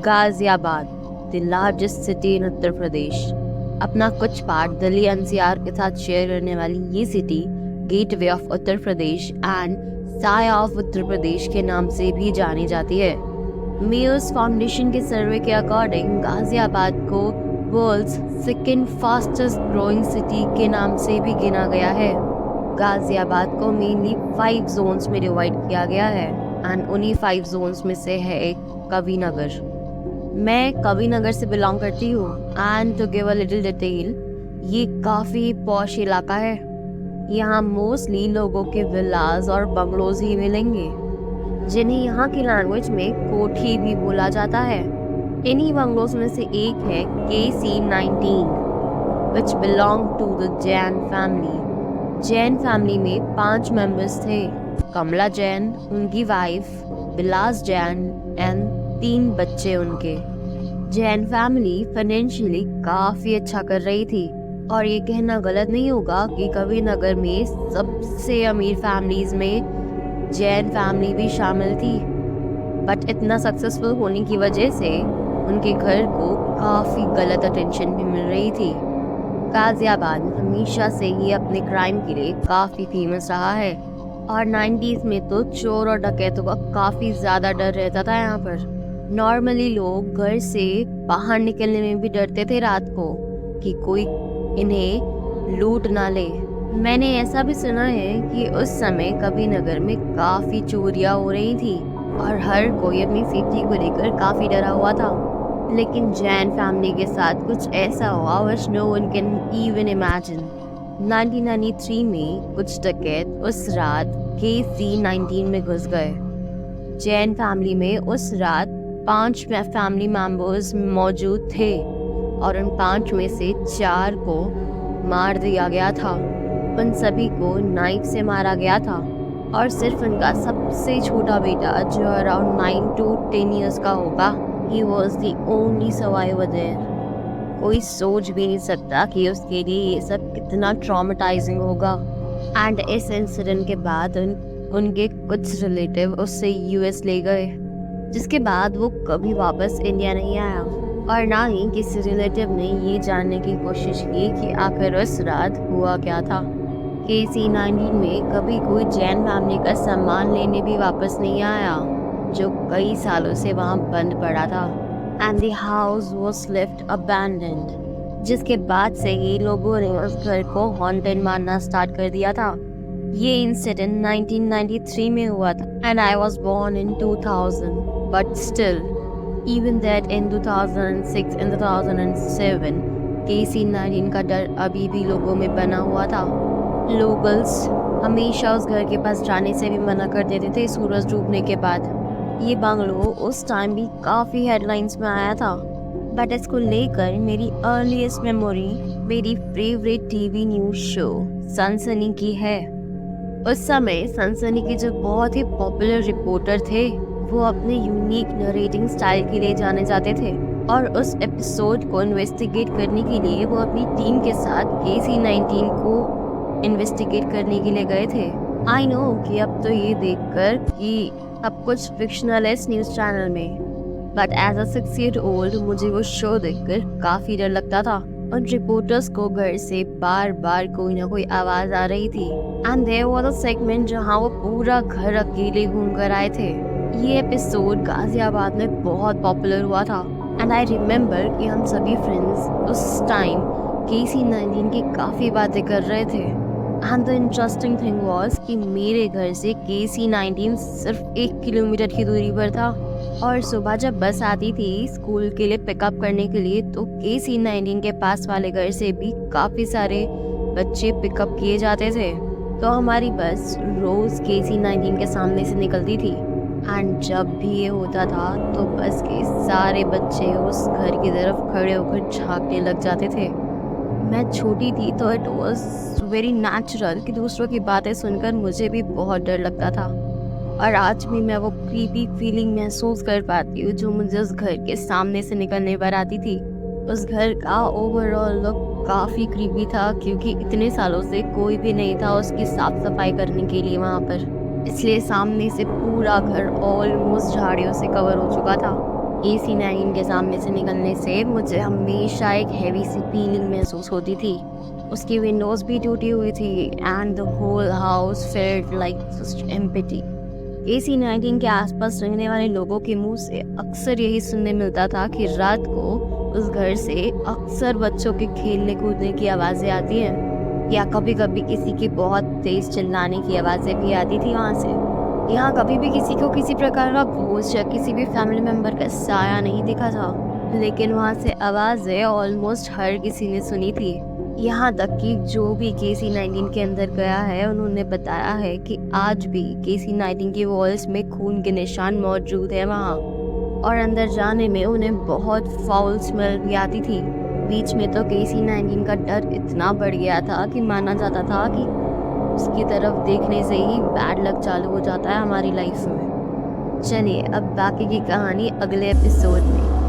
Ghaziabad, the largest city in Uttar Pradesh. अपना कुछ part Delhi NCR के साथ शेयर करने वाली ये city gateway of Uttar Pradesh and साया ऑफ उत्तर प्रदेश के नाम से भी जानी जाती है। मेयर्स फाउंडेशन के सर्वे के अकॉर्डिंग गाजियाबाद को world's second fastest growing city के नाम से भी गिना गया है। गाजियाबाद को मेनली 5 जोन्स में डिवाइड किया गया है एंड उन्हीं 5 जोन्स में से है एक कवि नगर। मैं कवि नगर से बिलोंग करती हूँ and to give a little detail, ये काफ़ी पॉश इलाका है। यहाँ मोस्टली लोगों के विलास और बंगलोज ही मिलेंगे, जिन्हें यहाँ की लैंग्वेज में कोठी भी बोला जाता है। इन्हीं बंगलोज में से एक है KC19 which belong to the Jain family. Jain family में 5 मेंबर्स थे, कमला जैन, उनकी वाइफ, बिलास जैन एंड 3 बच्चे उनके। जैन फैमिली फाइनेंशियली काफ़ी अच्छा कर रही थी और ये कहना गलत नहीं होगा कि कवि नगर में सबसे अमीर फैमिलीज में जैन फैमिली भी शामिल थी। बट इतना सक्सेसफुल होने की वजह से उनके घर को काफ़ी गलत अटेंशन भी मिल रही थी। गाजियाबाद हमेशा से ही अपने क्राइम के लिए काफ़ी फेमस रहा है और 90s में तो चोर और डकैतों का काफ़ी ज़्यादा डर रहता था यहाँ पर। नॉर्मली लोग घर से बाहर निकलने में भी डरते थे रात को कि कोई इन्हें लूट ना ले। मैंने ऐसा भी सुना है कि उस समय कवि नगर में काफ़ी चोरियाँ हो रही थी और हर कोई अपनी सेफ्टी को लेकर काफ़ी डरा हुआ था। लेकिन जैन फैमिली के साथ कुछ ऐसा हुआ which no one can even imagine। 1993 में कुछ डकैत उस रात KC19 में घुस गए। जैन फैमिली में उस रात 5 फैमिली मेंबर्स मौजूद थे और उन 5 में से 4 को मार दिया गया था। उन सभी को नाइफ से मारा गया था और सिर्फ उनका सबसे छोटा बेटा जो अराउंड 9 to 10 years का होगा, he was the only survivor there। कोई सोच भी नहीं सकता कि उसके लिए ये सब कितना ट्रॉमेटाइजिंग होगा। एंड इस इंसिडेंट के बाद उनके कुछ रिलेटिव उससे US ले गए, जिसके बाद वो कभी वापस इंडिया नहीं आया और ना ही किसी रिलेटिव ने ये जानने की कोशिश की कि आखिर उस रात हुआ क्या था। KC19 में कभी कोई जैन फैमिली का सामान लेने भी वापस नहीं आया, जो कई सालों से वहाँ बंद पड़ा था। And the house was left abandoned, जिसके बाद से ही लोगों ने उस घर को हॉन्टेड मानना स्टार्ट कर दिया था। ये इंसिडेंट 1993 में हुआ था and I was born in 2000, but still even that in 2006 and 2007 KC19 का डर अभी भी लोगों में बना हुआ था। लोकल्स हमेशा उस घर के पास जाने से भी मना कर देते थे सूरज डूबने के बाद। ये बंगलो उस टाइम भी काफ़ी हेडलाइंस में आया था। बट इसको लेकर मेरी अर्लीस्ट मेमोरी मेरी फेवरेट टीवी न्यूज़ शो सनसनी की है। उस समय सनसनी के जो बहुत ही पॉपुलर रिपोर्टर थे, वो अपने यूनिक नरेटिंग स्टाइल के लिए जाने जाते थे और उस एपिसोड को इन्वेस्टिगेट करने के लिए वो अपनी टीम के साथ KC19 को इन्वेस्टिगेट करने के लिए गए थे। आई नो कि अब तो ये देखकर कि अब कुछ फिक्शनल है इस न्यूज़ चैनल में, but as a 6 year old मुझे वो शो देखकर काफ़ी डर लगता था। उन रिपोर्टर्स को घर से बार बार कोई ना कोई आवाज़ आ रही थी and there was a segment जहाँ वो पूरा घर अकेले घूम कर आए थे। ये एपिसोड गाजियाबाद में बहुत पॉपुलर हुआ था एंड आई रिमेम्बर कि हम सभी फ्रेंड्स उस टाइम KC19 की काफ़ी बातें कर रहे थे। And the interesting thing was कि मेरे घर से KC19 सिर्फ 1 किलोमीटर की दूरी पर था और सुबह जब बस आती थी स्कूल के लिए पिकअप करने के लिए, तो KC19 के पास वाले घर से भी काफ़ी सारे बच्चे पिकअप किए जाते थे। तो हमारी बस रोज़ KC19 के सामने से निकलती थी एंड जब भी ये होता था तो बस के सारे बच्चे उस घर की तरफ खड़े होकर झांकने लग जाते थे। मैं छोटी थी तो इट वॉज वेरी नेचुरल कि दूसरों की बातें सुनकर मुझे भी बहुत डर लगता था और आज भी मैं वो क्रीपी फीलिंग महसूस कर पाती हूँ जो मुझे उस घर के सामने से निकलने पर आती थी। उस घर का ओवरऑल लुक काफ़ी क्रीपी था क्योंकि इतने सालों से कोई भी नहीं था उसकी साफ सफाई करने के लिए वहाँ पर, इसलिए सामने से पूरा घर ऑलमोस्ट झाड़ियों से कवर हो चुका था। KC-19 के सामने से निकलने से मुझे हमेशा एक हैवी सी फीलिंग महसूस होती थी। उसकी विंडोज़ भी टूटी हुई थी and the whole house felt like just empty. KC-19 के आसपास रहने वाले लोगों के मुंह से अक्सर यही सुनने मिलता था कि रात को उस घर से अक्सर बच्चों के खेलने कूदने की आवाज़ें आती हैं, या कभी कभी किसी की बहुत तेज़ चिल्लाने की आवाज़ें भी आती थी वहाँ से। यहाँ कभी भी किसी को किसी प्रकार का भूत या किसी भी फैमिली मेम्बर का साया नहीं दिखा था, लेकिन वहाँ से आवाज़ें ऑलमोस्ट हर किसी ने सुनी थी। यहाँ तक कि जो भी KC-19 के अंदर गया है उन्होंने बताया है कि आज भी KC-19 की वॉल्स में खून के निशान मौजूद है वहाँ, और अंदर जाने में उन्हें बहुत फाउल स्मेल भी आती थी। बीच में तो KC-19 का डर इतना बढ़ गया था कि माना जाता था कि उसकी तरफ देखने से ही बैड लक चालू हो जाता है हमारी लाइफ में। चलिए अब बाकी की कहानी अगले एपिसोड में।